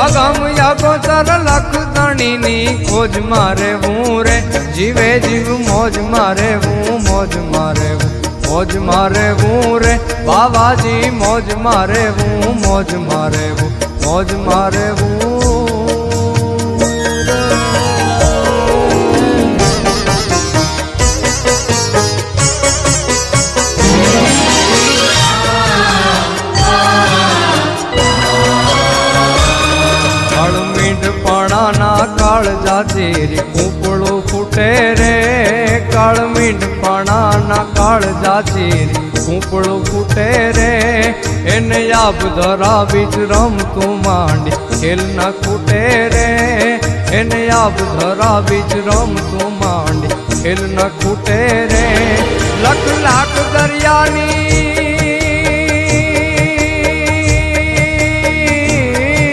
અગમ યાગોચર લખ ધણીની ખોજ મારે હું રે જીવે જીવ મોજ મારે હું મોજ મારે હું મોજ મારે હું રે બાવાજી મોજ મારે હું મોજ મારે હું મોજ મારે હું કાળ જાતી કૂપળો ફૂટે રે કાળ મીંડપણાના કાળ જાતી કૂપળો ફૂટે રે એને યાબ ધરાવી જ રમતું માંડી ખેલ ના ખૂટે રે એને યાબ ધરાવી જ રમતું માંડી ખેલ ના ખૂટે રે લખ લાખ દરિયાની